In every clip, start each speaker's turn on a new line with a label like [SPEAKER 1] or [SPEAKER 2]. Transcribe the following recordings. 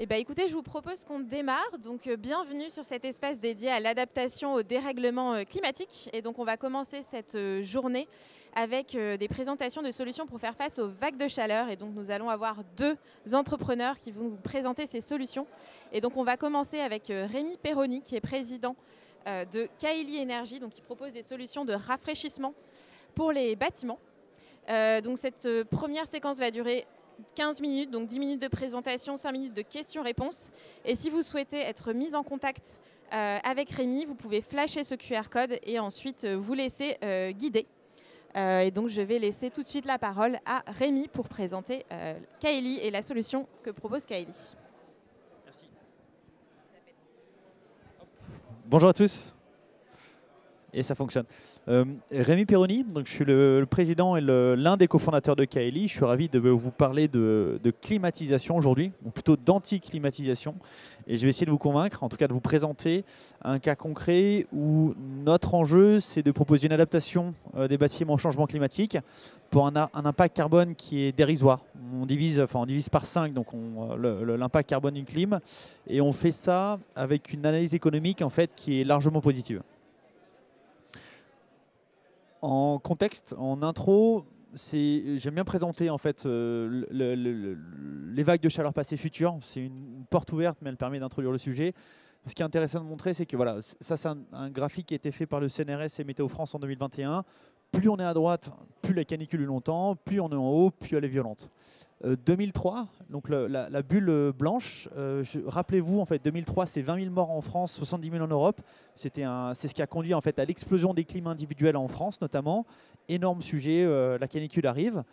[SPEAKER 1] Eh ben, écoutez, je vous propose qu'on démarre. Donc, bienvenue sur cet espace dédié à l'adaptation au dérèglement climatique. Et donc, on va commencer cette journée avec des présentations de solutions pour faire face aux vagues de chaleur. Et donc, nous allons avoir deux entrepreneurs qui vont nous présenter ces solutions. Et donc, on va commencer avec Rémi Perroni, qui est président de Kaeli Energy, donc qui propose des solutions de rafraîchissement pour les bâtiments. Donc, cette première séquence va durer 15 minutes, donc 10 minutes de présentation, 5 minutes de questions-réponses. Et si vous souhaitez être mis en contact avec Rémi, vous pouvez flasher ce QR code et ensuite vous laisser guider. Et donc je vais laisser tout de suite la parole à Rémi pour présenter Kaeli et la solution que propose Kaeli.
[SPEAKER 2] Merci. Bonjour à tous. Et ça fonctionne. Rémi Perroni, donc je suis le président et l'un des cofondateurs de Kaeli. Je suis ravi de vous parler de climatisation aujourd'hui, ou plutôt d'anti-climatisation. Et je vais essayer de vous convaincre, en tout cas de vous présenter un cas concret où notre enjeu, c'est de proposer une adaptation des bâtiments au changement climatique pour un impact carbone qui est dérisoire. On divise par 5 donc l'impact carbone d'une clim, et on fait ça avec une analyse économique en fait qui est largement positive. En contexte, en intro, j'aime bien présenter en fait les vagues de chaleur passées futures. C'est une porte ouverte, mais elle permet d'introduire le sujet. Ce qui est intéressant de montrer, c'est que voilà, ça c'est un graphique qui a été fait par le CNRS et Météo France en 2021. Plus on est à droite, plus la canicule est longtemps, plus on est en haut, plus elle est violente. 2003, donc la bulle blanche, rappelez-vous, en fait, 2003, c'est 20 000 morts en France, 70 000 en Europe. C'est ce qui a conduit en fait, à l'explosion des climats individuels en France, notamment. Énorme sujet, la canicule arrive.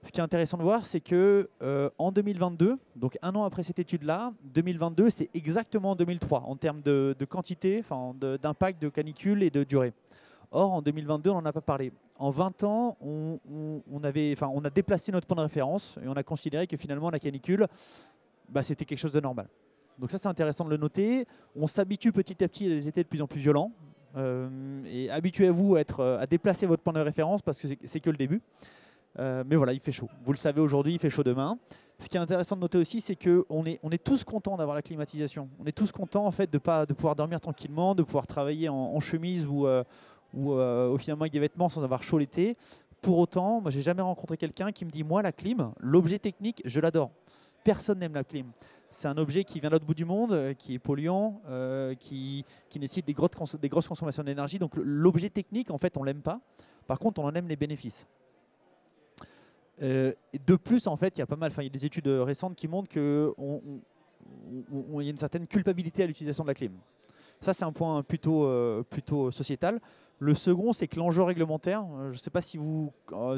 [SPEAKER 2] Ce qui est intéressant de voir, c'est que en 2022, donc un an après cette étude-là, 2022, c'est exactement 2003 en termes de quantité, d'impact de canicule et de durée. Or, en 2022, on n'en a pas parlé. En 20 ans, on a déplacé notre point de référence et on a considéré que finalement, la canicule, c'était quelque chose de normal. Donc ça, c'est intéressant de le noter. On s'habitue petit à petit à des étés de plus en plus violents. Et habituez-vous à déplacer votre point de référence parce que c'est que le début. Mais voilà, il fait chaud. Vous le savez aujourd'hui, il fait chaud demain. Ce qui est intéressant de noter aussi, c'est qu'on est tous contents d'avoir la climatisation. On est tous contents en fait, de pouvoir dormir tranquillement, de pouvoir travailler en chemise ou finalement avec des vêtements sans avoir chaud l'été. Pour autant, moi, j'ai jamais rencontré quelqu'un qui me dit « Moi, la clim, l'objet technique, je l'adore. Personne n'aime la clim. C'est un objet qui vient de l'autre bout du monde, qui est polluant, qui nécessite des grosses consommations d'énergie. Donc l'objet technique, en fait, on ne l'aime pas. Par contre, on en aime les bénéfices. De plus, en fait, il y a des études récentes qui montrent qu'il y a une certaine culpabilité à l'utilisation de la clim. Ça, c'est un point plutôt sociétal. Le second, c'est que l'enjeu réglementaire, je ne sais pas si vous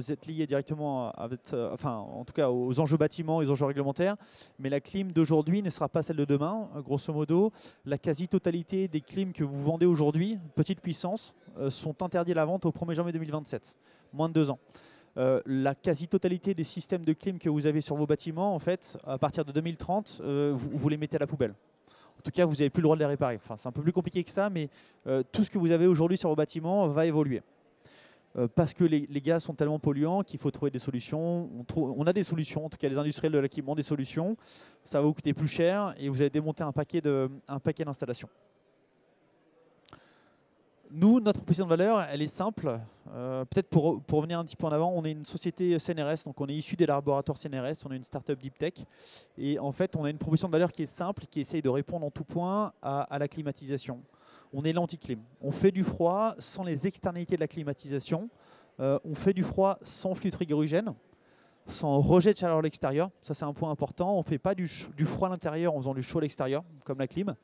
[SPEAKER 2] êtes lié directement en tout cas aux enjeux bâtiments et aux enjeux réglementaires, mais la clim d'aujourd'hui ne sera pas celle de demain. Grosso modo, la quasi-totalité des clims que vous vendez aujourd'hui, petite puissance, sont interdits à la vente au 1er janvier 2027, moins de 2 ans. La quasi-totalité des systèmes de clim que vous avez sur vos bâtiments, en fait, à partir de 2030, vous les mettez à la poubelle. En tout cas, vous n'avez plus le droit de les réparer. Enfin, c'est un peu plus compliqué que ça, mais tout ce que vous avez aujourd'hui sur vos bâtiments va évoluer. Parce que les gaz sont tellement polluants qu'il faut trouver des solutions. On a des solutions, en tout cas les industriels de l'équipement ont des solutions. Ça va vous coûter plus cher et vous allez démonter un paquet d'installations. Nous, notre proposition de valeur, elle est simple. Peut-être pour revenir un petit peu en avant, on est une société CNRS, donc on est issu des laboratoires CNRS, on est une startup deep tech. Et en fait, on a une proposition de valeur qui est simple, qui essaye de répondre en tout point à la climatisation. On est l'anti-clim. On fait du froid sans les externalités de la climatisation. On fait du froid sans flux frigorigène, sans rejet de chaleur à l'extérieur. Ça, c'est un point important. On ne fait pas du froid à l'intérieur en faisant du chaud à l'extérieur, comme la clim.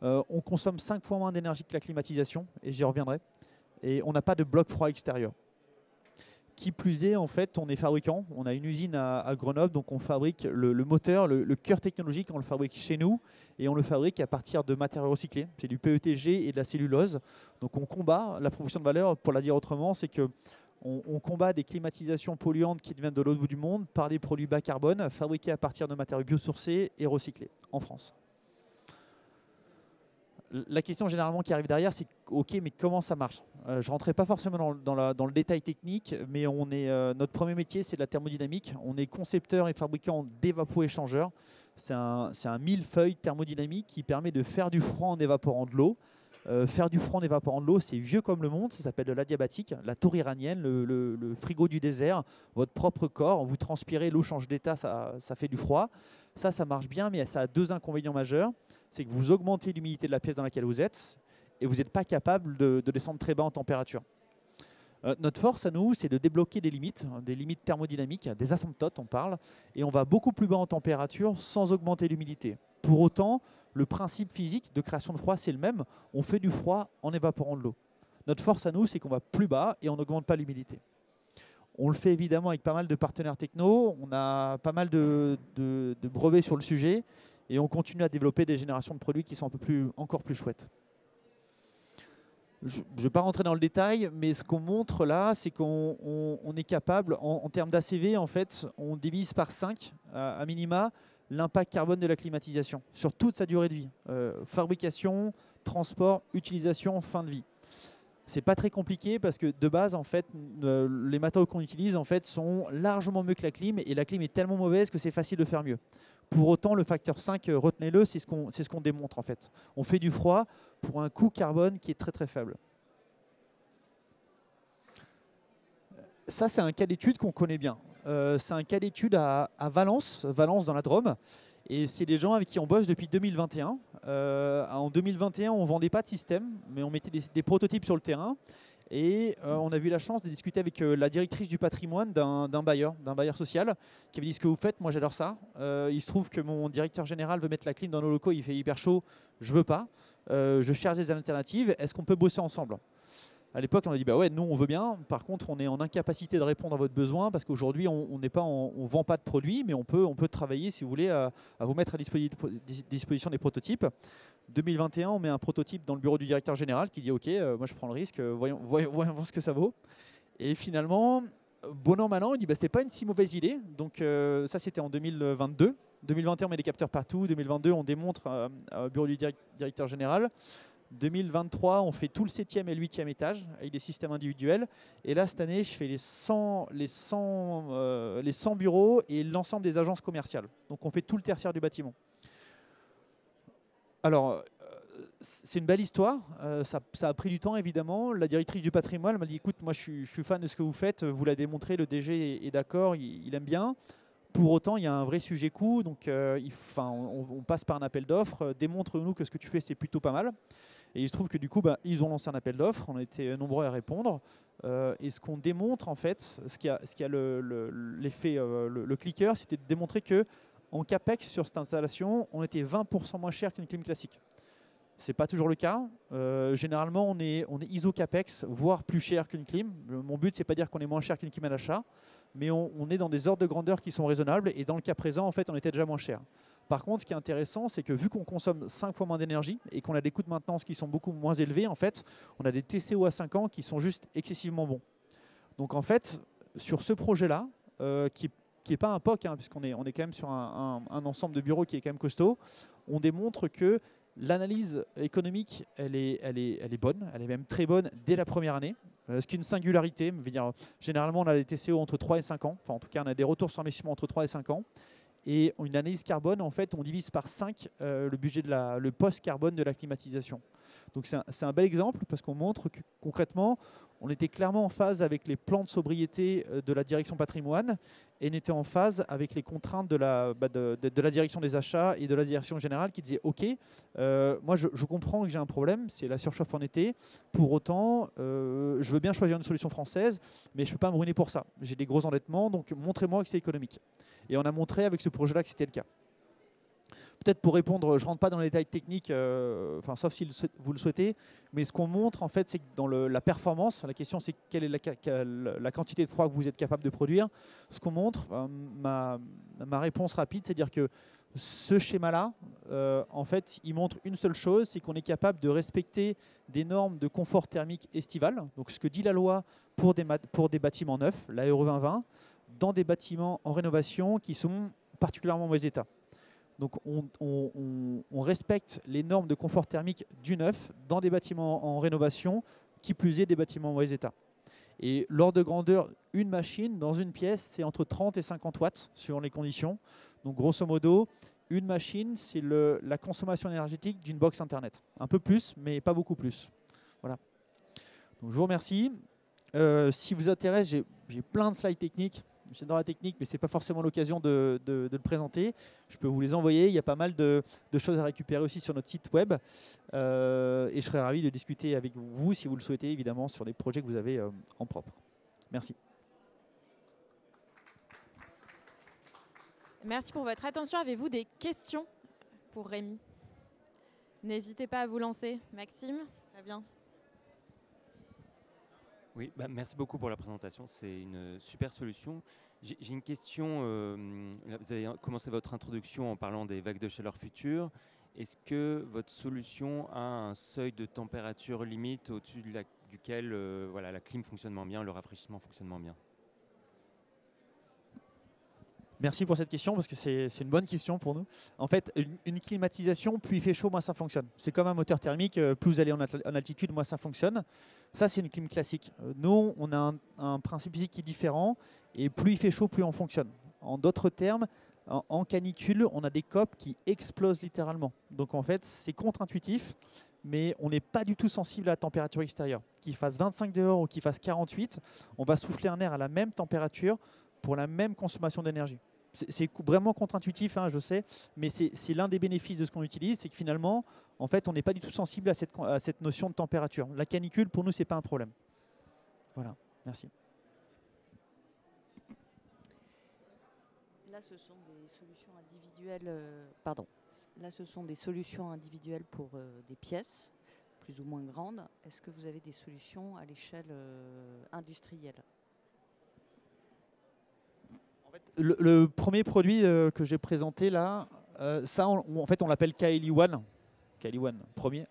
[SPEAKER 2] On consomme 5 fois moins d'énergie que la climatisation, et j'y reviendrai. Et on n'a pas de bloc froid extérieur. Qui plus est, en fait, on est fabricant. On a une usine à Grenoble, donc on fabrique le moteur, le cœur technologique, on le fabrique chez nous, et on le fabrique à partir de matériaux recyclés. C'est du PETG et de la cellulose. Donc on combat, la proposition de valeur, pour la dire autrement, c'est que on combat des climatisations polluantes qui viennent de l'autre bout du monde par des produits bas carbone, fabriqués à partir de matériaux biosourcés et recyclés en France. La question généralement qui arrive derrière, c'est ok, mais comment ça marche? Je ne rentrerai pas forcément dans le détail technique, mais notre premier métier, c'est de la thermodynamique. On est concepteur et fabricant d'évapo-échangeurs. C'est un millefeuille thermodynamique qui permet de faire du froid en évaporant de l'eau. Faire du froid en évaporant de l'eau, c'est vieux comme le monde, ça s'appelle de l'adiabatique, la tour iranienne, le frigo du désert, votre propre corps, vous transpirez, l'eau change d'état, ça fait du froid. Ça marche bien, mais ça a deux inconvénients majeurs. C'est que vous augmentez l'humidité de la pièce dans laquelle vous êtes et vous n'êtes pas capable de descendre très bas en température. Notre force à nous, c'est de débloquer des limites thermodynamiques, des asymptotes on parle, et on va beaucoup plus bas en température sans augmenter l'humidité. Pour autant, le principe physique de création de froid, c'est le même. On fait du froid en évaporant de l'eau. Notre force à nous, c'est qu'on va plus bas et on n'augmente pas l'humidité. On le fait évidemment avec pas mal de partenaires techno, on a pas mal de brevets sur le sujet et on continue à développer des générations de produits qui sont encore plus chouettes. Je ne vais pas rentrer dans le détail, mais ce qu'on montre là, c'est qu'on est capable, en termes d'ACV, en fait, on divise par 5 à minima l'impact carbone de la climatisation sur toute sa durée de vie. Fabrication, transport, utilisation, fin de vie. C'est pas très compliqué parce que de base, en fait, les matériaux qu'on utilise en fait, sont largement mieux que la clim et la clim est tellement mauvaise que c'est facile de faire mieux. Pour autant, le facteur 5, retenez-le, c'est ce qu'on démontre en fait. On fait du froid pour un coût carbone qui est très très faible. Ça, c'est un cas d'étude qu'on connaît bien. C'est un cas d'étude à Valence dans la Drôme. Et c'est des gens avec qui on bosse depuis 2021. En 2021, on ne vendait pas de système, mais on mettait des prototypes sur le terrain. Et on a eu la chance de discuter avec la directrice du patrimoine d'un bailleur social, qui avait dit: ce que vous faites, moi j'adore ça. Il se trouve que mon directeur général veut mettre la clim dans nos locaux, il fait hyper chaud, je veux pas. Je cherche des alternatives, est-ce qu'on peut bosser ensemble? À l'époque, on a dit bah ouais, nous on veut bien. Par contre, on est en incapacité de répondre à votre besoin parce qu'aujourd'hui, on vend pas de produits, mais on peut travailler, si vous voulez, à vous mettre à disposition des prototypes. 2021, on met un prototype dans le bureau du directeur général qui dit ok, moi je prends le risque, voyons voir ce que ça vaut. Et finalement, bon an, mal an, il dit bah, c'est pas une si mauvaise idée. Donc ça, c'était en 2022. 2021, on met des capteurs partout. 2022, on démontre au bureau du directeur général. 2023, on fait tout le 7e et le 8e étage avec des systèmes individuels. Et là, cette année, je fais les 100 bureaux et l'ensemble des agences commerciales. Donc, on fait tout le tertiaire du bâtiment. Alors, c'est une belle histoire. Ça a pris du temps, évidemment. La directrice du patrimoine m'a dit: écoute, moi, je suis fan de ce que vous faites. Vous l'avez démontré, le DG est d'accord, il aime bien. Pour autant, il y a un vrai sujet coût. Donc, on passe par un appel d'offres. Démontre-nous que ce que tu fais, c'est plutôt pas mal. Et il se trouve que du coup, ils ont lancé un appel d'offres, on a été nombreux à répondre. Et ce qu'on démontre en fait, ce qui a l'effet, le clicker, c'était de démontrer qu'en CAPEX sur cette installation, on était 20% moins cher qu'une clim classique. Ce n'est pas toujours le cas. Généralement, on est ISO CAPEX, voire plus cher qu'une clim. Mon but, ce n'est pas dire qu'on est moins cher qu'une clim à l'achat, mais on est dans des ordres de grandeur qui sont raisonnables. Et dans le cas présent, en fait, on était déjà moins cher. Par contre, ce qui est intéressant, c'est que vu qu'on consomme 5 fois moins d'énergie et qu'on a des coûts de maintenance qui sont beaucoup moins élevés, en fait, on a des TCO à 5 ans qui sont juste excessivement bons. Donc en fait, sur ce projet-là, qui n'est pas un POC, puisqu'on est quand même sur un ensemble de bureaux qui est quand même costaud, on démontre que l'analyse économique, elle est bonne, elle est même très bonne dès la première année. Ce qui est une singularité, généralement on a des TCO entre 3 et 5 ans, enfin en tout cas on a des retours sur investissement entre 3 et 5 ans. Et une analyse carbone, en fait, on divise par 5 le budget le post-carbone de la climatisation. Donc c'est un bel exemple parce qu'on montre que concrètement, on était clairement en phase avec les plans de sobriété de la direction patrimoine et on était en phase avec les contraintes de la direction des achats et de la direction générale qui disait ok, moi je comprends que j'ai un problème, c'est la surchauffe en été. Pour autant, je veux bien choisir une solution française, mais je ne peux pas me ruiner pour ça. J'ai des gros endettements, donc montrez-moi que c'est économique. Et on a montré avec ce projet-là que c'était le cas. Peut-être pour répondre, je ne rentre pas dans les détails techniques, sauf si vous le souhaitez, mais ce qu'on montre en fait, c'est que dans la performance, la question c'est quelle est la quantité de froid que vous êtes capable de produire. Ce qu'on montre, ma réponse rapide, c'est dire que ce schéma-là, en fait, il montre une seule chose, c'est qu'on est capable de respecter des normes de confort thermique estival. Donc ce que dit la loi pour des bâtiments neufs, la RE 2020, dans des bâtiments en rénovation qui sont particulièrement en mauvais état. Donc on respecte les normes de confort thermique du neuf dans des bâtiments en rénovation, qui plus est des bâtiments en mauvais état. Et l'ordre de grandeur, une machine dans une pièce, c'est entre 30 et 50 watts selon les conditions. Donc grosso modo, une machine, c'est la consommation énergétique d'une box internet. Un peu plus, mais pas beaucoup plus. Voilà. Donc je vous remercie. Si vous intéresse, j'ai plein de slides techniques. J'adore la technique, mais ce n'est pas forcément l'occasion de le présenter. Je peux vous les envoyer. Il y a pas mal de choses à récupérer aussi sur notre site web. Et je serais ravi de discuter avec vous, si vous le souhaitez, évidemment, sur les projets que vous avez en propre. Merci.
[SPEAKER 1] Merci pour votre attention. Avez-vous des questions pour Rémi? N'hésitez pas à vous lancer. Maxime, très bien.
[SPEAKER 3] Oui, merci beaucoup pour la présentation, c'est une super solution. J'ai une question, vous avez commencé votre introduction en parlant des vagues de chaleur futures. Est-ce que votre solution a un seuil de température limite au-dessus duquel voilà, la clim fonctionne moins bien, le rafraîchissement fonctionne moins bien?
[SPEAKER 2] Merci pour cette question, parce que c'est une bonne question pour nous. En fait, une climatisation, plus il fait chaud, moins ça fonctionne. C'est comme un moteur thermique, plus vous allez en altitude, moins ça fonctionne. Ça, c'est une clim classique. Nous, on a un principe physique qui est différent, et plus il fait chaud, plus on fonctionne. En d'autres termes, en canicule, on a des COP qui explosent littéralement. Donc en fait, c'est contre-intuitif, mais on n'est pas du tout sensible à la température extérieure. Qu'il fasse 25 dehors ou qu'il fasse 48, on va souffler un air à la même température pour la même consommation d'énergie. C'est vraiment contre-intuitif, hein, je sais, mais c'est l'un des bénéfices de ce qu'on utilise, c'est que finalement, en fait, on n'est pas du tout sensible à cette notion de température. La canicule, pour nous, ce n'est pas un problème. Voilà, merci.
[SPEAKER 4] Là, ce sont des solutions individuelles. Là, ce sont des solutions individuelles pour des pièces plus ou moins grandes. Est-ce que vous avez des solutions à l'échelle industrielle?
[SPEAKER 2] Le premier produit que j'ai présenté là, ça, en fait, on l'appelle KLE One. KLE One, premier.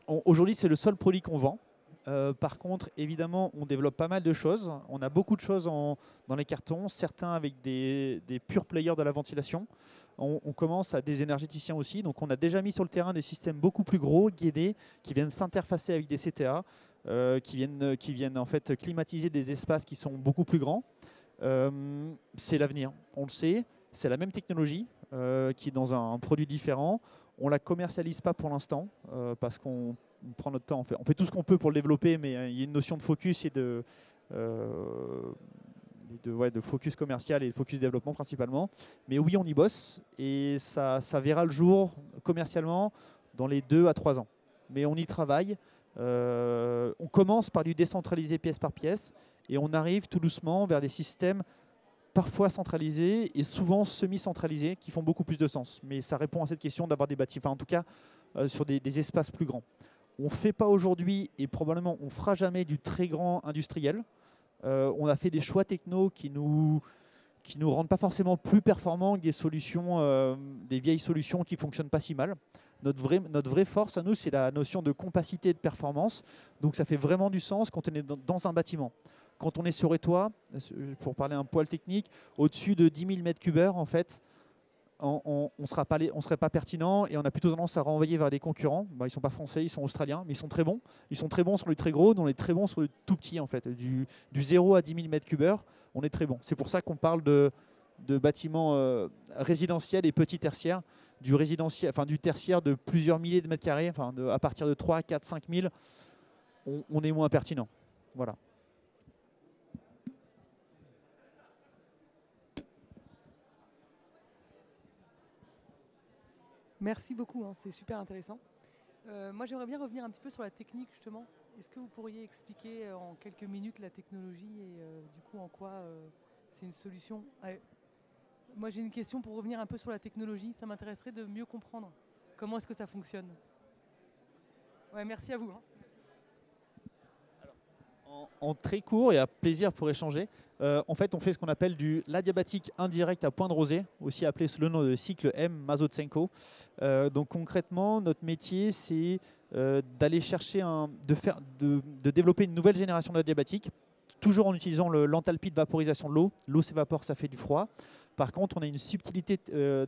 [SPEAKER 2] Aujourd'hui, c'est le seul produit qu'on vend. Par contre, évidemment, on développe pas mal de choses. On a beaucoup de choses dans les cartons, certains avec des pure players de la ventilation. On commence à des énergéticiens aussi. Donc, on a déjà mis sur le terrain des systèmes beaucoup plus gros, guidés, qui viennent s'interfacer avec des CTA, qui viennent en fait climatiser des espaces qui sont beaucoup plus grands. C'est l'avenir, on le sait. C'est la même technologie qui est dans un produit différent. On ne la commercialise pas pour l'instant parce qu'on prend notre temps. On fait tout ce qu'on peut pour le développer, mais il y a une notion de focus et de focus commercial et de focus développement principalement. Mais oui, on y bosse et ça verra le jour commercialement dans les 2 à 3 ans. Mais on y travaille. On commence par du décentralisé pièce par pièce et on arrive tout doucement vers des systèmes parfois centralisés et souvent semi-centralisés qui font beaucoup plus de sens. Mais ça répond à cette question d'avoir des bâtiments, enfin en tout cas sur des espaces plus grands. On ne fait pas aujourd'hui et probablement on ne fera jamais du très grand industriel. On a fait des choix techno qui nous rendent pas forcément plus performants que des solutions, des vieilles solutions qui ne fonctionnent pas si mal. Notre vraie force à nous, c'est la notion de compacité et de performance. Donc ça fait vraiment du sens quand on est dans un bâtiment. Quand on est sur les toits, pour parler un poil technique, au-dessus de 10 000 m3, en fait, on ne serait pas pertinent et on a plutôt tendance à renvoyer vers des concurrents. Ils ne sont pas français, ils sont australiens, mais ils sont très bons. Ils sont très bons sur le très gros, nous on est très bons sur le tout petit en fait. Du 0 à 10 000 m3, on est très bon. C'est pour ça qu'on parle de bâtiments résidentiels et petits tertiaires. Du tertiaire de plusieurs milliers de mètres carrés, à partir de 3, 4, 5 000, on est moins pertinent. Voilà.
[SPEAKER 5] Merci beaucoup, hein, c'est super intéressant. Moi, j'aimerais bien revenir un petit peu sur la technique, justement. Est-ce que vous pourriez expliquer en quelques minutes la technologie et du coup en quoi c'est une solution? Moi, j'ai une question pour revenir un peu sur la technologie. Ça m'intéresserait de mieux comprendre comment est-ce que ça fonctionne. Ouais, merci à vous. Hein.
[SPEAKER 2] En très court et à plaisir pour échanger, en fait, on fait ce qu'on appelle de l'adiabatique indirect à point de rosée, aussi appelé sous le nom de cycle M Mazotsenko. Donc concrètement, notre métier, c'est d'aller chercher, de développer une nouvelle génération d'adiabatique, toujours en utilisant l'enthalpie de vaporisation de l'eau. L'eau s'évapore, ça fait du froid. Par contre, on a une subtilité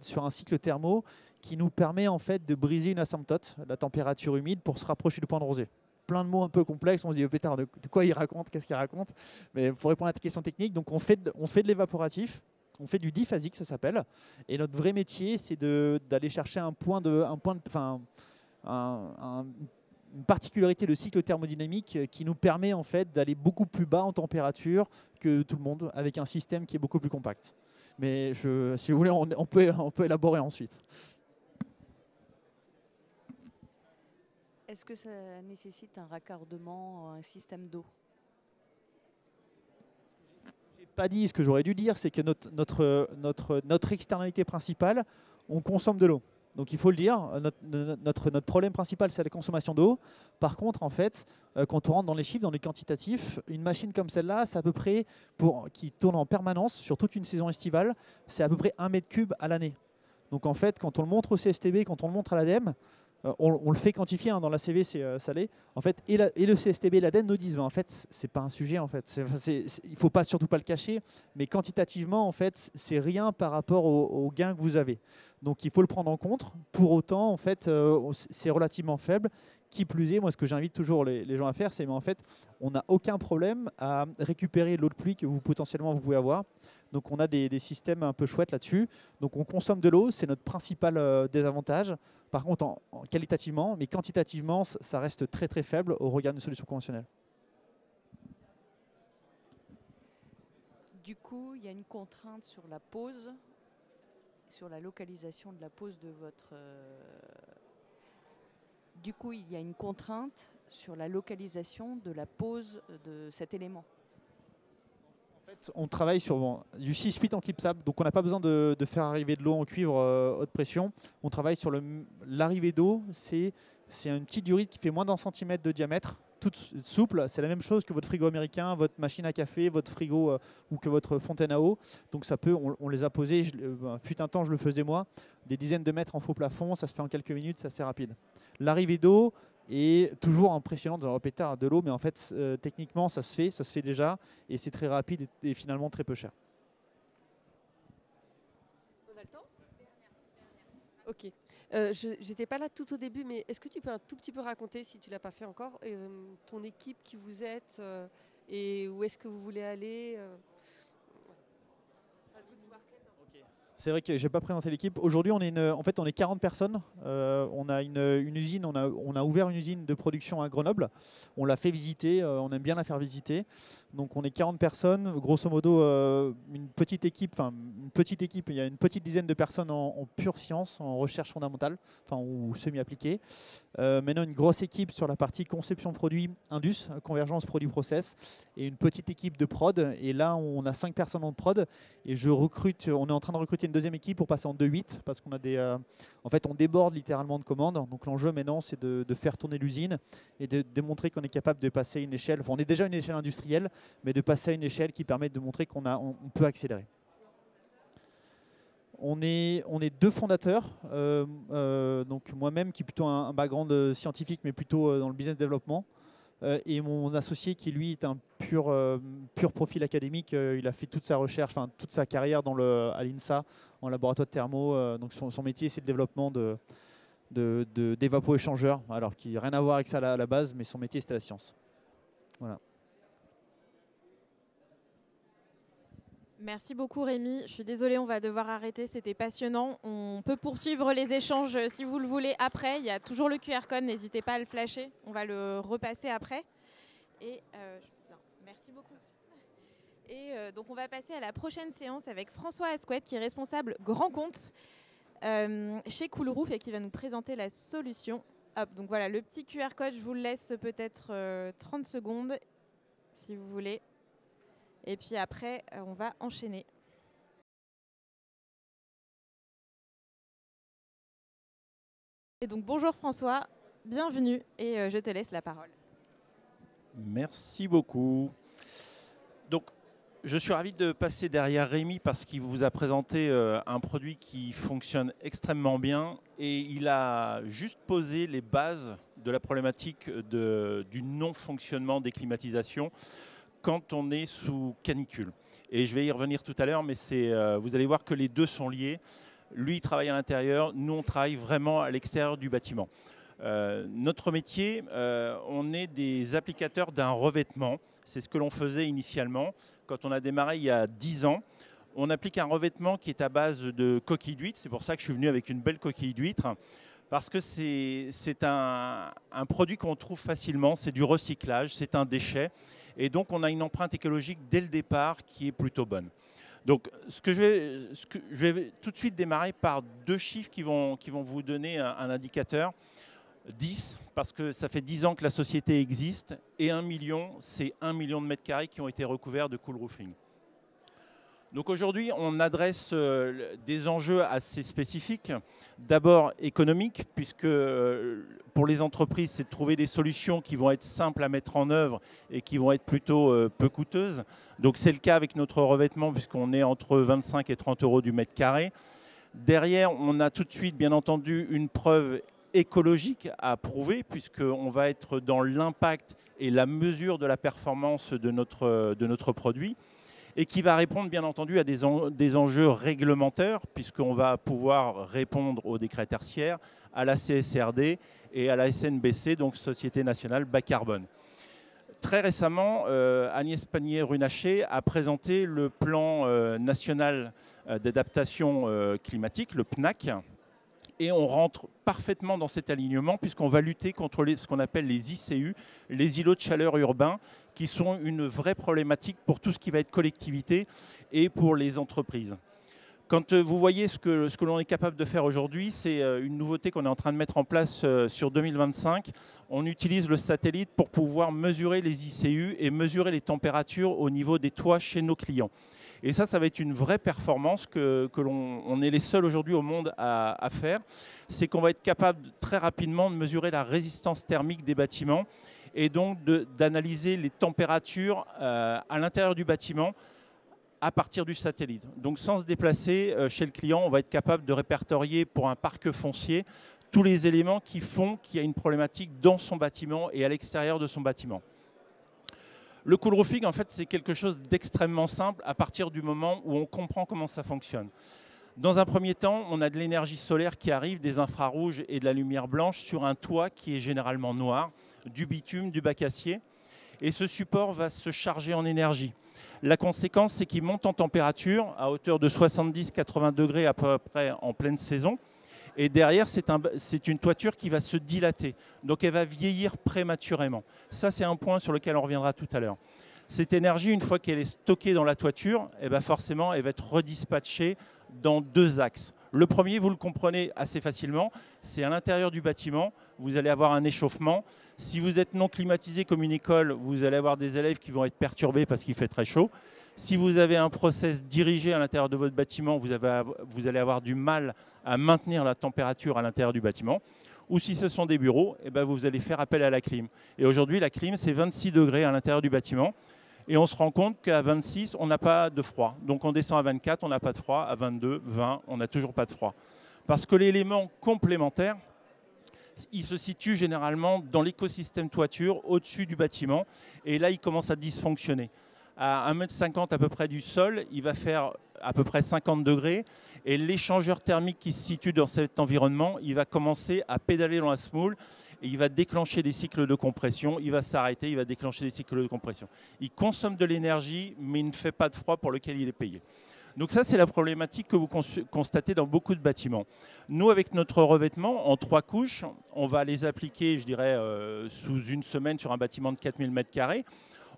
[SPEAKER 2] sur un cycle thermo qui nous permet en fait de briser une asymptote, la température humide, pour se rapprocher du point de rosée. Plein de mots un peu complexes, on se dit, oh, pétard, de quoi il raconte, qu'est-ce qu'il raconte? Mais pour répondre à ta question technique, donc on fait de l'évaporatif, on fait du diphasique, ça s'appelle. Et notre vrai métier, c'est d'aller chercher une particularité de cycle thermodynamique qui nous permet en fait d'aller beaucoup plus bas en température que tout le monde, avec un système qui est beaucoup plus compact. Mais si vous voulez, on peut élaborer ensuite.
[SPEAKER 4] Est-ce que ça nécessite un raccordement à un système d'eau?
[SPEAKER 2] J'ai pas dit ce que j'aurais dû dire, c'est que notre externalité principale, on consomme de l'eau. Donc il faut le dire, notre problème principal, c'est la consommation d'eau. Par contre, en fait, quand on rentre dans les chiffres, dans les quantitatifs, une machine comme celle-là, c'est à peu près, qui tourne en permanence sur toute une saison estivale, c'est à peu près 1 mètre cube à l'année. Donc en fait, quand on le montre au CSTB, quand on le montre à l'ADEME, on le fait quantifier, hein, dans la CV, c'est salé. En fait, et le CSTB et l'ADEME nous disent, en fait, c'est pas un sujet. En fait, il ne faut surtout pas le cacher, mais quantitativement, en fait, c'est rien par rapport aux gains que vous avez. Donc, il faut le prendre en compte. Pour autant, en fait, c'est relativement faible. Qui plus est, moi, ce que j'invite toujours les gens à faire, c'est, mais en fait, on n'a aucun problème à récupérer l'eau de pluie que potentiellement vous pouvez avoir. Donc, on a des systèmes un peu chouettes là-dessus. Donc, on consomme de l'eau, c'est notre principal désavantage. Par contre, qualitativement, mais quantitativement, ça reste très très faible au regard d'une solution conventionnelle.
[SPEAKER 4] Du coup, il y a une contrainte sur la pose, sur la localisation de la pose de votre... Du coup, il y a une contrainte sur la localisation de la pose de cet élément.
[SPEAKER 2] En fait, on travaille sur du 6-8 en clipsable, donc on n'a pas besoin de faire arriver de l'eau en cuivre haute pression. On travaille sur l'arrivée d'eau, c'est une petite durite qui fait moins d'1 centimètre de diamètre, toute souple. C'est la même chose que votre frigo américain, votre machine à café, votre frigo ou que votre fontaine à eau. Donc ça peut, on les a posés, fut un temps je le faisais moi, des dizaines de mètres en faux plafond, ça se fait en quelques minutes, c'est assez rapide. L'arrivée d'eau est toujours impressionnante dans le pétard de l'eau, mais en fait techniquement ça se fait déjà et c'est très rapide et finalement très peu cher.
[SPEAKER 6] On a le temps ? Ok. Je n'étais pas là tout au début, mais est-ce que tu peux un tout petit peu raconter, si tu ne l'as pas fait encore, ton équipe, qui vous êtes et où est-ce que vous voulez aller
[SPEAKER 2] C'est vrai que je n'ai pas présenté l'équipe. Aujourd'hui, on est 40 personnes. On a une usine, on a ouvert une usine de production à Grenoble. On l'a fait visiter, on aime bien la faire visiter. Donc on est 40 personnes, grosso modo une petite équipe, il y a une petite dizaine de personnes en pure science, en recherche fondamentale, ou semi-appliquée. Maintenant une grosse équipe sur la partie conception produit, Indus, convergence produit-process, et une petite équipe de prod. Et là on a 5 personnes en prod et on est en train de recruter une deuxième équipe pour passer en 2-8 parce qu'on a en fait on déborde littéralement de commandes. Donc l'enjeu maintenant c'est de faire tourner l'usine et de démontrer qu'on est capable de passer une échelle, on est déjà une échelle industrielle, mais de passer à une échelle qui permet de montrer qu'on peut accélérer. On est 2 fondateurs, donc moi-même qui est plutôt un background scientifique mais plutôt dans le business développement, et mon associé qui lui est un pur profil académique. Il a fait toute sa recherche, toute sa carrière à l'INSA en laboratoire de thermo, donc son métier c'est le développement d'évapo-échangeurs, alors qui n'a rien à voir avec ça à la base, mais son métier c'était la science. Voilà.
[SPEAKER 1] Merci beaucoup Rémi, je suis désolée, on va devoir arrêter, c'était passionnant. On peut poursuivre les échanges si vous le voulez après, il y a toujours le QR code, n'hésitez pas à le flasher, on va le repasser après. Et merci beaucoup. Et donc on va passer à la prochaine séance avec François Asquette qui est responsable grand compte chez Coolroof et qui va nous présenter la solution. Hop, donc voilà, le petit QR code, je vous le laisse peut-être 30 secondes si vous voulez. Et puis après, on va enchaîner. Et donc bonjour François, bienvenue et je te laisse la parole.
[SPEAKER 7] Merci beaucoup. Donc, je suis ravi de passer derrière Rémi parce qu'il vous a présenté un produit qui fonctionne extrêmement bien et il a juste posé les bases de la problématique du non-fonctionnement des climatisations quand on est sous canicule. Et je vais y revenir tout à l'heure, mais vous allez voir que les deux sont liés. Lui, il travaille à l'intérieur, nous, on travaille vraiment à l'extérieur du bâtiment. Notre métier, on est des applicateurs d'un revêtement. C'est ce que l'on faisait initialement. Quand on a démarré il y a 10 ans, on applique un revêtement qui est à base de coquilles d'huîtres. C'est pour ça que je suis venu avec une belle coquille d'huître. Parce que c'est un produit qu'on trouve facilement. C'est du recyclage, c'est un déchet. Et donc, on a une empreinte écologique dès le départ qui est plutôt bonne. Donc, je vais tout de suite démarrer par deux chiffres qui vont vous donner un indicateur. 10, parce que ça fait 10 ans que la société existe, et 1 million, c'est 1 million de mètres carrés qui ont été recouverts de cool roofing. Donc aujourd'hui, on adresse des enjeux assez spécifiques. D'abord économiques, puisque pour les entreprises, c'est de trouver des solutions qui vont être simples à mettre en œuvre et qui vont être plutôt peu coûteuses. Donc c'est le cas avec notre revêtement, puisqu'on est entre 25 et 30 euros du mètre carré. Derrière, on a tout de suite, bien entendu, une preuve écologique à prouver, puisqu'on va être dans l'impact et la mesure de la performance de notre produit, et qui va répondre bien entendu à des enjeux réglementaires, puisqu'on va pouvoir répondre au décret tertiaire, à la CSRD et à la SNBC, donc Société Nationale Bas Carbone. Très récemment, Agnès Pannier-Runacher a présenté le plan national d'adaptation climatique, le PNAC, et on rentre parfaitement dans cet alignement puisqu'on va lutter contre ce qu'on appelle les ICU, les îlots de chaleur urbains, qui sont une vraie problématique pour tout ce qui va être collectivité et pour les entreprises. Quand vous voyez ce que l'on est capable de faire aujourd'hui, c'est une nouveauté qu'on est en train de mettre en place sur 2025. On utilise le satellite pour pouvoir mesurer les ICU et mesurer les températures au niveau des toits chez nos clients. Et ça va être une vraie performance on est les seuls aujourd'hui au monde à faire. C'est qu'on va être capable très rapidement de mesurer la résistance thermique des bâtiments et donc d'analyser les températures à l'intérieur du bâtiment à partir du satellite. Donc sans se déplacer chez le client, on va être capable de répertorier pour un parc foncier tous les éléments qui font qu'il y a une problématique dans son bâtiment et à l'extérieur de son bâtiment. Le cool roofing, en fait, c'est quelque chose d'extrêmement simple à partir du moment où on comprend comment ça fonctionne. Dans un premier temps, on a de l'énergie solaire qui arrive, des infrarouges et de la lumière blanche sur un toit qui est généralement noir, du bitume, du bac acier. Et ce support va se charger en énergie. La conséquence, c'est qu'il monte en température à hauteur de 70-80 degrés à peu près en pleine saison. Et derrière, c'est une toiture qui va se dilater. Donc, elle va vieillir prématurément. Ça, c'est un point sur lequel on reviendra tout à l'heure. Cette énergie, une fois qu'elle est stockée dans la toiture, eh bien forcément, elle va être redispatchée dans deux axes. Le premier, vous le comprenez assez facilement, c'est à l'intérieur du bâtiment. Vous allez avoir un échauffement. Si vous êtes non climatisé comme une école, vous allez avoir des élèves qui vont être perturbés parce qu'il fait très chaud. Si vous avez un process dirigé à l'intérieur de votre bâtiment, vous allez avoir du mal à maintenir la température à l'intérieur du bâtiment. Ou si ce sont des bureaux, eh ben vous allez faire appel à la clim. Et aujourd'hui, la clim, c'est 26 degrés à l'intérieur du bâtiment. Et on se rend compte qu'à 26, on n'a pas de froid. Donc on descend à 24, on n'a pas de froid. À 22, 20, on n'a toujours pas de froid. Parce que l'élément complémentaire, il se situe généralement dans l'écosystème toiture, au-dessus du bâtiment. Et là, il commence à dysfonctionner. À 1,50 m à peu près du sol, il va faire à peu près 50 degrés. Et l'échangeur thermique qui se situe dans cet environnement, il va commencer à pédaler dans la semoule et il va déclencher des cycles de compression. Il va s'arrêter, il va déclencher des cycles de compression. Il consomme de l'énergie, mais il ne fait pas de froid pour lequel il est payé. Donc ça, c'est la problématique que vous constatez dans beaucoup de bâtiments. Nous, avec notre revêtement, en 3 couches, on va les appliquer, je dirais, sous une semaine sur un bâtiment de 4000 m².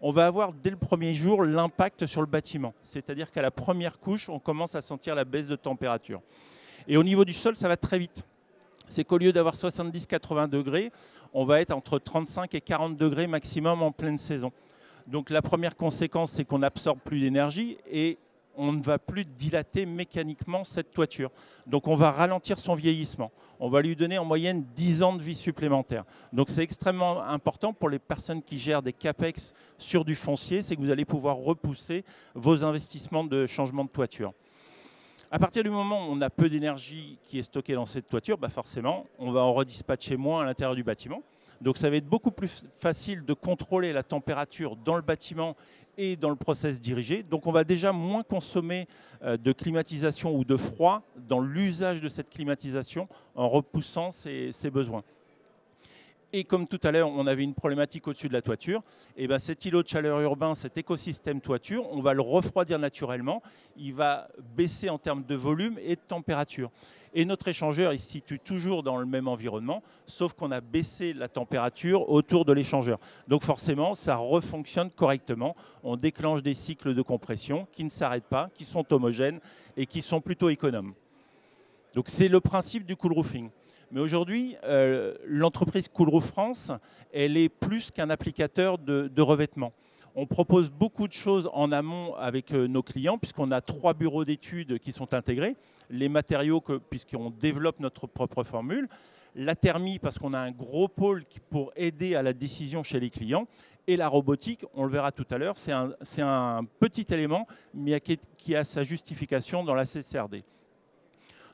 [SPEAKER 7] On va avoir dès le premier jour l'impact sur le bâtiment. C'est-à-dire qu'à la première couche, on commence à sentir la baisse de température. Et au niveau du sol, ça va très vite. C'est qu'au lieu d'avoir 70-80 degrés, on va être entre 35 et 40 degrés maximum en pleine saison. Donc la première conséquence, c'est qu'on n'absorbe plus d'énergie et on ne va plus dilater mécaniquement cette toiture. Donc on va ralentir son vieillissement. On va lui donner en moyenne 10 ans de vie supplémentaire. Donc c'est extrêmement important pour les personnes qui gèrent des CAPEX sur du foncier, c'est que vous allez pouvoir repousser vos investissements de changement de toiture. À partir du moment où on a peu d'énergie qui est stockée dans cette toiture, bah forcément, on va en redispatcher moins à l'intérieur du bâtiment. Donc ça va être beaucoup plus facile de contrôler la température dans le bâtiment et dans le process dirigé. Donc on va déjà moins consommer de climatisation ou de froid dans l'usage de cette climatisation en repoussant ses besoins. Et comme tout à l'heure, on avait une problématique au-dessus de la toiture, et ben cet îlot de chaleur urbain, cet écosystème toiture, on va le refroidir naturellement. Il va baisser en termes de volume et de température. Et notre échangeur, il se situe toujours dans le même environnement, sauf qu'on a baissé la température autour de l'échangeur. Donc forcément, ça refonctionne correctement. On déclenche des cycles de compression qui ne s'arrêtent pas, qui sont homogènes et qui sont plutôt économes. Donc c'est le principe du cool roofing. Mais aujourd'hui, l'entreprise Coolroof France, elle est plus qu'un applicateur de revêtement. On propose beaucoup de choses en amont avec nos clients, puisqu'on a 3 bureaux d'études qui sont intégrés. Les matériaux, puisqu'on développe notre propre formule. La thermie, parce qu'on a un gros pôle pour aider à la décision chez les clients. Et la robotique, on le verra tout à l'heure, c'est un petit élément, mais qui a sa justification dans la CSRD.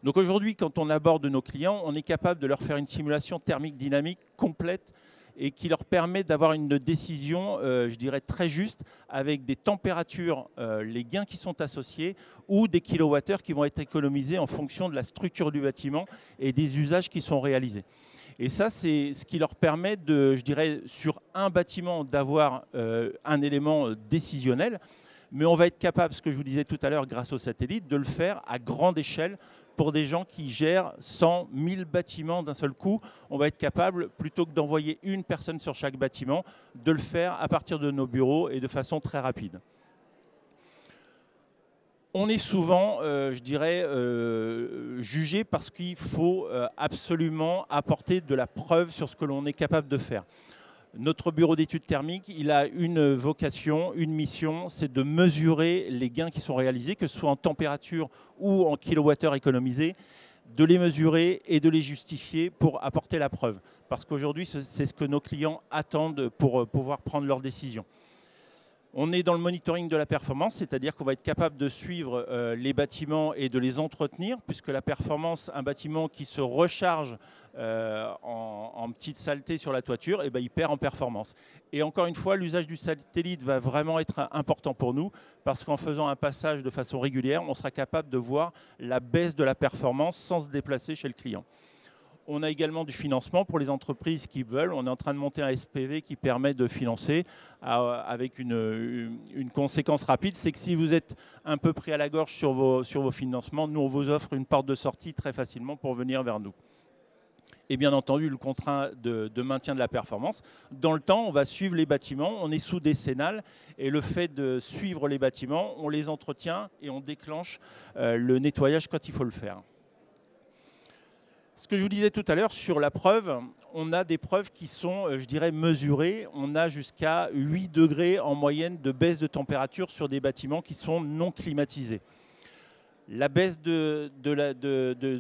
[SPEAKER 7] Donc aujourd'hui, quand on aborde nos clients, on est capable de leur faire une simulation thermique dynamique complète et qui leur permet d'avoir une décision, je dirais, très juste, avec des températures, les gains qui sont associés, ou des kilowattheures qui vont être économisés en fonction de la structure du bâtiment et des usages qui sont réalisés. Et ça, c'est ce qui leur permet de, je dirais, sur un bâtiment, d'avoir un élément décisionnel. Mais on va être capable, ce que je vous disais tout à l'heure, grâce aux satellites, de le faire à grande échelle pour des gens qui gèrent 100, 1000 bâtiments d'un seul coup. On va être capable, plutôt que d'envoyer une personne sur chaque bâtiment, de le faire à partir de nos bureaux et de façon très rapide. On est souvent, je dirais, jugé parce qu'il faut absolument apporter de la preuve sur ce que l'on est capable de faire. Notre bureau d'études thermiques, il a une vocation, une mission, c'est de mesurer les gains qui sont réalisés, que ce soit en température ou en kilowattheure économisés, de les mesurer et de les justifier pour apporter la preuve. Parce qu'aujourd'hui, c'est ce que nos clients attendent pour pouvoir prendre leurs décisions. On est dans le monitoring de la performance, c'est-à-dire qu'on va être capable de suivre les bâtiments et de les entretenir, puisque la performance, un bâtiment qui se recharge en petite saleté sur la toiture, eh ben, il perd en performance. Et encore une fois, l'usage du satellite va vraiment être important pour nous, parce qu'en faisant un passage de façon régulière, on sera capable de voir la baisse de la performance sans se déplacer chez le client. On a également du financement pour les entreprises qui veulent. On est en train de monter un SPV qui permet de financer avec une conséquence rapide. C'est que si vous êtes un peu pris à la gorge sur vos financements, nous, on vous offre une porte de sortie très facilement pour venir vers nous. Et bien entendu, le contrat de maintien de la performance. Dans le temps, on va suivre les bâtiments. On est sous décennale. Et le fait de suivre les bâtiments, on les entretient et on déclenche le nettoyage quand il faut le faire. Ce que je vous disais tout à l'heure sur la preuve, on a des preuves qui sont, je dirais, mesurées. On a jusqu'à 8 degrés en moyenne de baisse de température sur des bâtiments qui sont non climatisés. La baisse de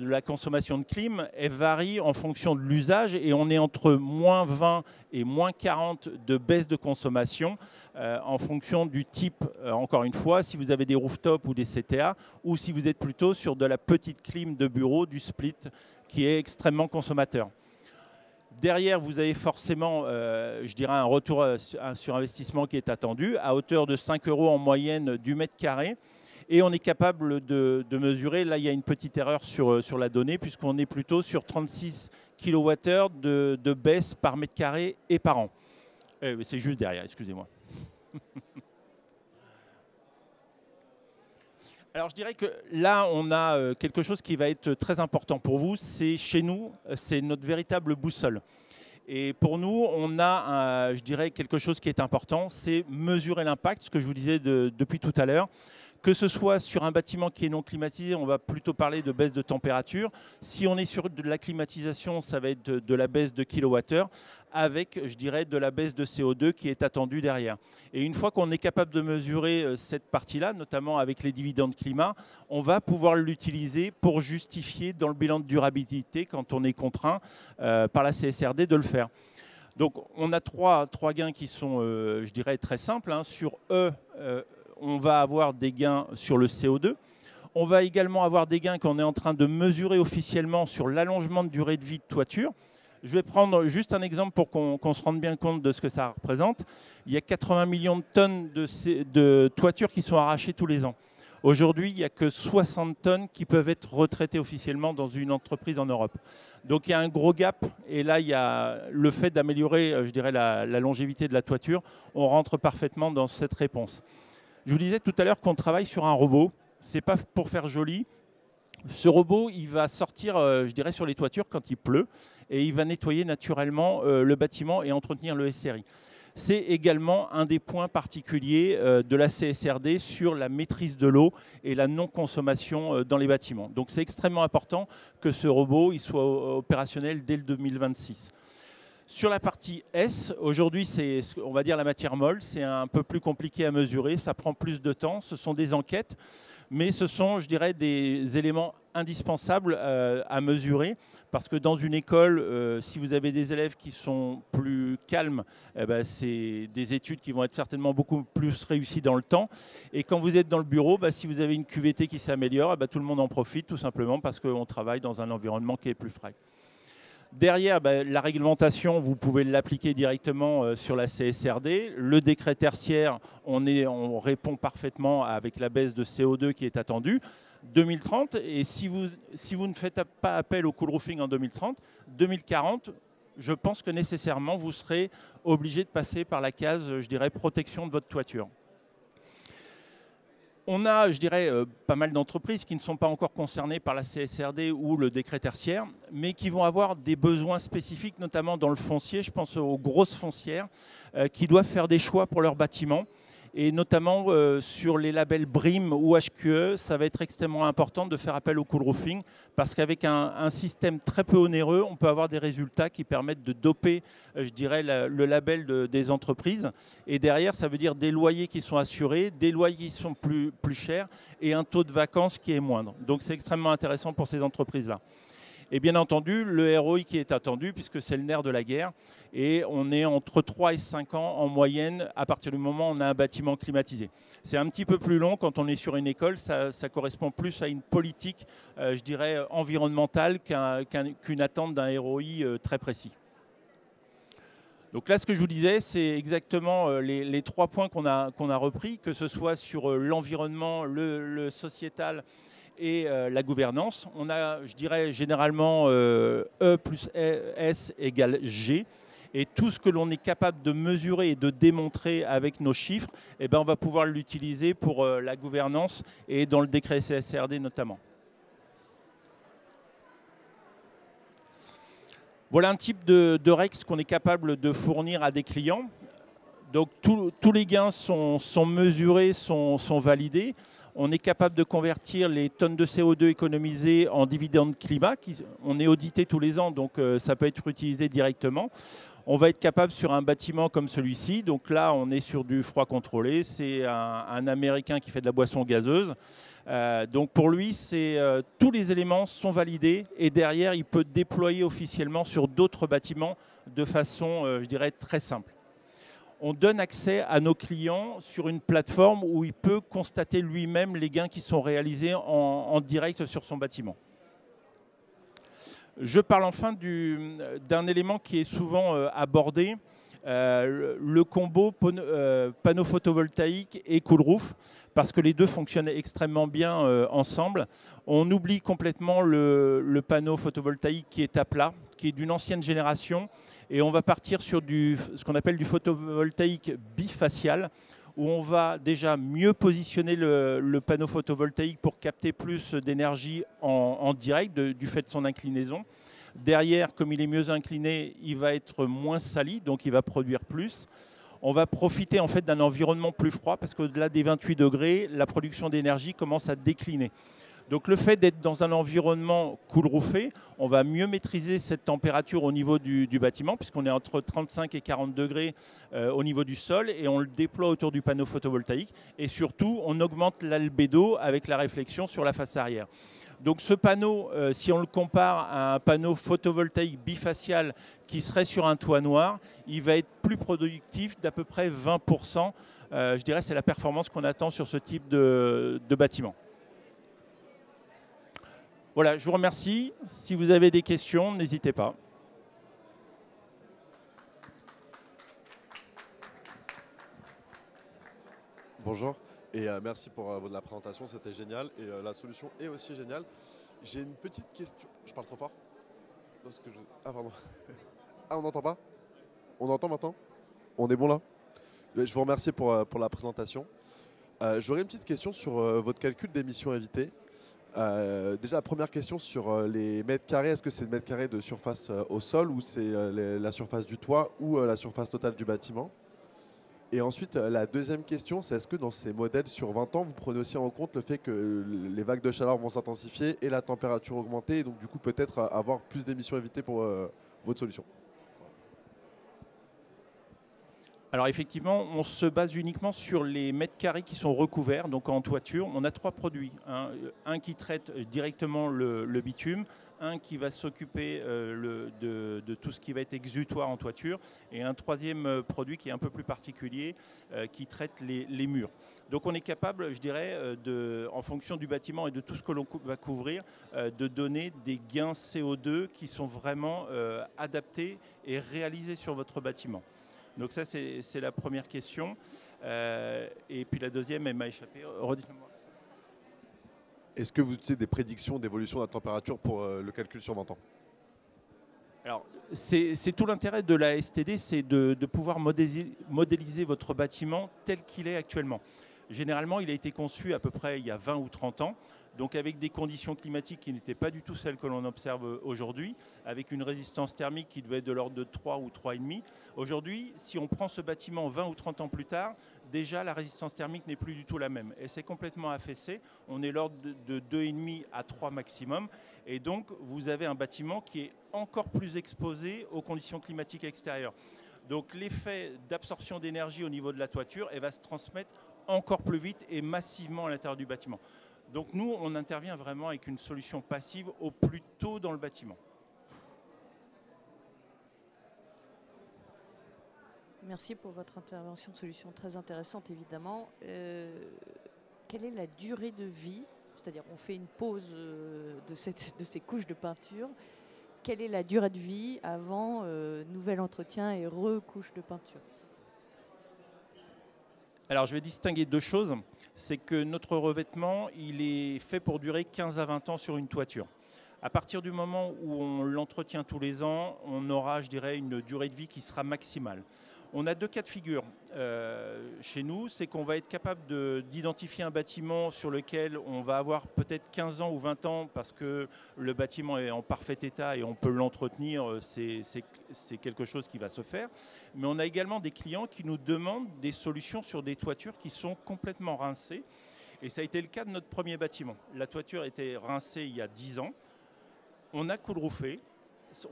[SPEAKER 7] la consommation de clim, elle varie en fonction de l'usage et on est entre moins 20 et moins 40 de baisse de consommation en fonction du type, encore une fois, si vous avez des rooftops ou des CTA ou si vous êtes plutôt sur de la petite clim de bureau, du split, qui est extrêmement consommateur. Derrière, vous avez forcément, je dirais, un retour sur investissement qui est attendu à hauteur de 5 € en moyenne du mètre carré. Et on est capable de mesurer, là il y a une petite erreur sur la donnée, puisqu'on est plutôt sur 36 kWh de baisse par mètre carré et par an. C'est juste derrière, excusez-moi. Alors je dirais que là, on a quelque chose qui va être très important pour vous. C'est chez nous, c'est notre véritable boussole. Et pour nous, on a, je dirais, quelque chose qui est important, c'est mesurer l'impact, ce que je vous disais depuis tout à l'heure. Que ce soit sur un bâtiment qui est non climatisé, on va plutôt parler de baisse de température. Si on est sur de la climatisation, ça va être de la baisse de kilowattheure avec, je dirais, de la baisse de CO2 qui est attendue derrière. Et une fois qu'on est capable de mesurer cette partie-là, notamment avec les dividendes climat, on va pouvoir l'utiliser pour justifier dans le bilan de durabilité quand on est contraint par la CSRD de le faire. Donc on a trois gains qui sont, je dirais, très simples. Sur E, on va avoir des gains sur le CO2. On va également avoir des gains qu'on est en train de mesurer officiellement sur l'allongement de durée de vie de toiture. Je vais prendre juste un exemple pour qu'on se rende bien compte de ce que ça représente. Il y a 80 millions de tonnes de toitures qui sont arrachées tous les ans. Aujourd'hui, il n'y a que 60 tonnes qui peuvent être retraitées officiellement dans une entreprise en Europe. Donc il y a un gros gap. Et là, il y a le fait d'améliorer, je dirais, la longévité de la toiture. On rentre parfaitement dans cette réponse. Je vous disais tout à l'heure qu'on travaille sur un robot. Ce n'est pas pour faire joli. Ce robot, il va sortir, je dirais, sur les toitures quand il pleut et il va nettoyer naturellement le bâtiment et entretenir le SRI. C'est également un des points particuliers de la CSRD sur la maîtrise de l'eau et la non-consommation dans les bâtiments. Donc c'est extrêmement important que ce robot il soit opérationnel dès le 2026. Sur la partie S, aujourd'hui, c'est, on va dire, la matière molle. C'est un peu plus compliqué à mesurer, ça prend plus de temps. Ce sont des enquêtes, mais ce sont, je dirais, des éléments indispensables à mesurer. Parce que dans une école, si vous avez des élèves qui sont plus calmes, c'est des études qui vont être certainement beaucoup plus réussies dans le temps. Et quand vous êtes dans le bureau, si vous avez une QVT qui s'améliore, tout le monde en profite tout simplement parce qu'on travaille dans un environnement qui est plus frais. Derrière, la réglementation, vous pouvez l'appliquer directement sur la CSRD. Le décret tertiaire, on répond parfaitement avec la baisse de CO2 qui est attendue. 2030, et si vous ne faites pas appel au cool roofing en 2030, 2040, je pense que nécessairement, vous serez obligé de passer par la case, je dirais, protection de votre toiture. On a, je dirais, pas mal d'entreprises qui ne sont pas encore concernées par la CSRD ou le décret tertiaire, mais qui vont avoir des besoins spécifiques, notamment dans le foncier. Je pense aux grosses foncières qui doivent faire des choix pour leurs bâtiments. Et notamment sur les labels BREEAM ou HQE, ça va être extrêmement important de faire appel au cool roofing parce qu'avec un système très peu onéreux, on peut avoir des résultats qui permettent de doper, je dirais, le label des entreprises. Et derrière, ça veut dire des loyers qui sont assurés, des loyers qui sont plus chers et un taux de vacances qui est moindre. Donc c'est extrêmement intéressant pour ces entreprises-là. Et bien entendu, le ROI qui est attendu, puisque c'est le nerf de la guerre, et on est entre 3 et 5 ans en moyenne à partir du moment où on a un bâtiment climatisé. C'est un petit peu plus long quand on est sur une école, ça correspond plus à une politique, je dirais, environnementale qu'une attente d'un ROI très précis. Donc là, ce que je vous disais, c'est exactement les 3 points qu'on a repris, que ce soit sur l'environnement, le sociétal, et la gouvernance. On a, je dirais, généralement E plus S égale G. Et tout ce que l'on est capable de mesurer et de démontrer avec nos chiffres, on va pouvoir l'utiliser pour la gouvernance et dans le décret CSRD notamment. Voilà un type de REX qu'on est capable de fournir à des clients. Donc tous les gains sont mesurés, sont validés. On est capable de convertir les tonnes de CO2 économisées en dividendes climat. On est audité tous les ans, donc ça peut être utilisé directement. On va être capable sur un bâtiment comme celui-ci. Donc là, on est sur du froid contrôlé. C'est un Américain qui fait de la boisson gazeuse. Donc pour lui, tous les éléments sont validés. Et derrière, il peut déployer officiellement sur d'autres bâtiments de façon, je dirais, très simple. On donne accès à nos clients sur une plateforme où il peut constater lui-même les gains qui sont réalisés en direct sur son bâtiment. Je parle enfin d'un élément qui est souvent abordé, le combo panneau photovoltaïque et cool roof, parce que les deux fonctionnent extrêmement bien ensemble. On oublie complètement le panneau photovoltaïque qui est à plat, qui est d'une ancienne génération. Et on va partir sur ce qu'on appelle du photovoltaïque bifacial, où on va déjà mieux positionner le panneau photovoltaïque pour capter plus d'énergie en direct du fait de son inclinaison. Derrière, comme il est mieux incliné, il va être moins sali, donc il va produire plus. On va profiter en fait d'un environnement plus froid parce qu'au-delà des 28 degrés, la production d'énergie commence à décliner. Donc le fait d'être dans un environnement cool roofé, on va mieux maîtriser cette température au niveau du bâtiment puisqu'on est entre 35 et 40 degrés au niveau du sol et on le déploie autour du panneau photovoltaïque. Et surtout, on augmente l'albédo avec la réflexion sur la face arrière. Donc ce panneau, si on le compare à un panneau photovoltaïque bifacial qui serait sur un toit noir, il va être plus productif d'à peu près 20%. Je dirais que c'est la performance qu'on attend sur ce type de bâtiment. Voilà, je vous remercie. Si vous avez des questions, n'hésitez pas.
[SPEAKER 8] Bonjour et merci pour la présentation, c'était génial et la solution est aussi géniale. J'ai une petite question. Je parle trop fort? Ah pardon. Ah, on n'entend pas? On entend maintenant? On est bon là? Je vous remercie pour la présentation. J'aurais une petite question sur votre calcul d'émissions évitées. Déjà la première question sur les mètres carrés, est-ce que c'est le mètre carré de surface au sol ou c'est la surface du toit ou la surface totale du bâtiment? Et ensuite, la deuxième question, c'est est-ce que dans ces modèles sur 20 ans, vous prenez aussi en compte le fait que les vagues de chaleur vont s'intensifier et la température augmenter, et donc du coup peut-être avoir plus d'émissions évitées pour votre solution?
[SPEAKER 7] Alors effectivement, on se base uniquement sur les mètres carrés qui sont recouverts, donc en toiture. On a 3 produits. Un qui traite directement le bitume, un qui va s'occuper de tout ce qui va être exutoire en toiture, et un troisième produit qui est un peu plus particulier, qui traite les murs. Donc on est capable, je dirais, en fonction du bâtiment et de tout ce que l'on va couvrir, de donner des gains CO2 qui sont vraiment adaptés et réalisés sur votre bâtiment. Donc ça, c'est la première question. Et puis la deuxième, elle m'a échappé. Redites-moi.
[SPEAKER 8] Est-ce que vous utilisez des prédictions d'évolution de la température pour le calcul sur 20 ans?
[SPEAKER 7] Alors, c'est tout l'intérêt de la STD, c'est de pouvoir modéliser votre bâtiment tel qu'il est actuellement. Généralement, il a été conçu à peu près il y a 20 ou 30 ans, donc avec des conditions climatiques qui n'étaient pas du tout celles que l'on observe aujourd'hui, avec une résistance thermique qui devait être de l'ordre de 3 ou 3,5. Aujourd'hui, si on prend ce bâtiment 20 ou 30 ans plus tard, déjà la résistance thermique n'est plus du tout la même. Et c'est complètement affaissé. On est l'ordre de 2,5 à 3 maximum. Et donc, vous avez un bâtiment qui est encore plus exposé aux conditions climatiques extérieures. Donc, l'effet d'absorption d'énergie au niveau de la toiture, elle va se transmettre encore plus vite et massivement à l'intérieur du bâtiment. Donc nous, on intervient vraiment avec une solution passive au plus tôt dans le bâtiment.
[SPEAKER 4] Merci pour votre intervention de solution très intéressante, évidemment. Quelle est la durée de vie? C'est-à-dire, on fait une pause de ces couches de peinture. Quelle est la durée de vie avant nouvel entretien et recouche de peinture?
[SPEAKER 7] Alors, je vais distinguer deux choses. C'est que notre revêtement, il est fait pour durer 15 à 20 ans sur une toiture. À partir du moment où on l'entretient tous les ans, on aura, je dirais, une durée de vie qui sera maximale. On a deux cas de figure chez nous, c'est qu'on va être capable d'identifier un bâtiment sur lequel on va avoir peut-être 15 ans ou 20 ans parce que le bâtiment est en parfait état et on peut l'entretenir, c'est quelque chose qui va se faire. Mais on a également des clients qui nous demandent des solutions sur des toitures qui sont complètement rincées. Et ça a été le cas de notre premier bâtiment. La toiture était rincée il y a 10 ans. On a coulroufé.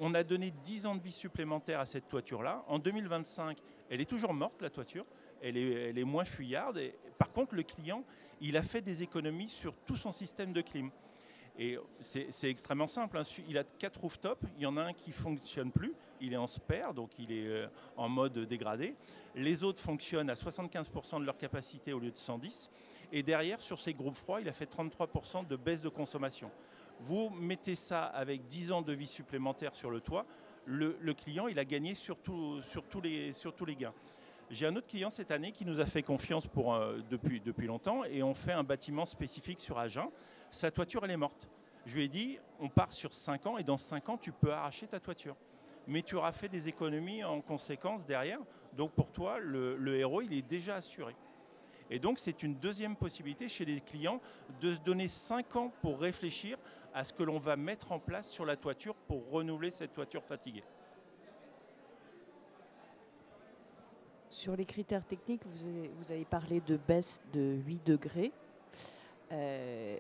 [SPEAKER 7] On a donné 10 ans de vie supplémentaire à cette toiture-là. En 2025, elle est toujours morte, la toiture. Elle est moins fuyarde. Et, par contre, le client, il a fait des économies sur tout son système de clim. Et c'est extrêmement simple. Hein. Il a 4 rooftops. Il y en a un qui ne fonctionne plus. Il est en spare, donc il est en mode dégradé. Les autres fonctionnent à 75% de leur capacité au lieu de 110. Et derrière, sur ces groupes froids, il a fait 33% de baisse de consommation. Vous mettez ça avec 10 ans de vie supplémentaire sur le toit, le client il a gagné sur tous les gains. J'ai un autre client cette année qui nous a fait confiance depuis longtemps et on fait un bâtiment spécifique sur Agen. Sa toiture elle est morte. Je lui ai dit on part sur 5 ans et dans 5 ans tu peux arracher ta toiture. Mais tu auras fait des économies en conséquence derrière. Donc pour toi le héros il est déjà assuré. Et donc, c'est une deuxième possibilité chez les clients de se donner 5 ans pour réfléchir à ce que l'on va mettre en place sur la toiture pour renouveler cette toiture fatiguée.
[SPEAKER 4] Sur les critères techniques, vous avez parlé de baisse de 8 degrés. Moi,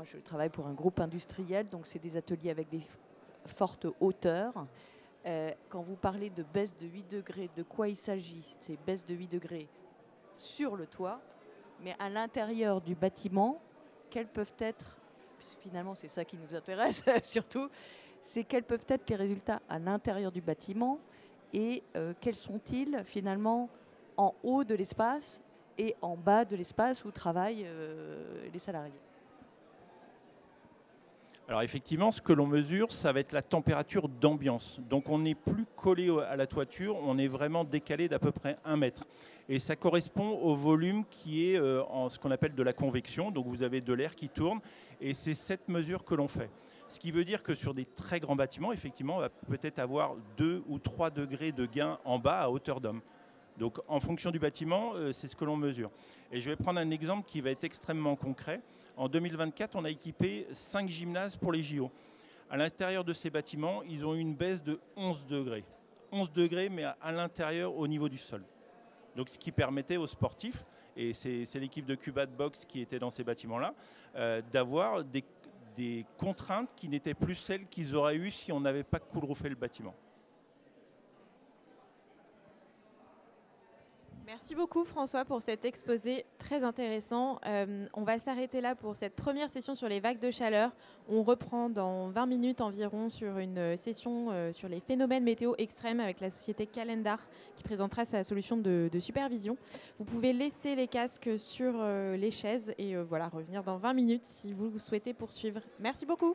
[SPEAKER 4] je travaille pour un groupe industriel, donc c'est des ateliers avec des fortes hauteurs. Quand vous parlez de baisse de 8 degrés, de quoi il s'agit? C'est baisse de 8 degrés sur le toit, mais à l'intérieur du bâtiment, quels peuvent être, puisque finalement c'est ça qui nous intéresse surtout, c'est quels peuvent être les résultats à l'intérieur du bâtiment et quels sont-ils finalement en haut de l'espace et en bas de l'espace où travaillent les salariés?
[SPEAKER 7] Alors effectivement, ce que l'on mesure, ça va être la température d'ambiance. Donc on n'est plus collé à la toiture, on est vraiment décalé d'à peu près 1 mètre. Et ça correspond au volume qui est en ce qu'on appelle de la convection. Donc vous avez de l'air qui tourne et c'est cette mesure que l'on fait. Ce qui veut dire que sur des très grands bâtiments, effectivement, on va peut-être avoir 2 ou 3 degrés de gain en bas à hauteur d'homme. Donc en fonction du bâtiment, c'est ce que l'on mesure. Et je vais prendre un exemple qui va être extrêmement concret. En 2024, on a équipé 5 gymnases pour les JO. À l'intérieur de ces bâtiments, ils ont eu une baisse de 11 degrés. 11 degrés, mais à l'intérieur, au niveau du sol. Donc ce qui permettait aux sportifs, et c'est l'équipe de Cubat Box qui était dans ces bâtiments-là, d'avoir des contraintes qui n'étaient plus celles qu'ils auraient eues si on n'avait pas cool-roofé le bâtiment.
[SPEAKER 1] Merci beaucoup François pour cet exposé très intéressant. On va s'arrêter là pour cette première session sur les vagues de chaleur. On reprend dans 20 minutes environ sur une session sur les phénomènes météo extrêmes avec la société Calendar qui présentera sa solution de supervision. Vous pouvez laisser les casques sur les chaises et voilà, revenir dans 20 minutes si vous souhaitez poursuivre. Merci beaucoup.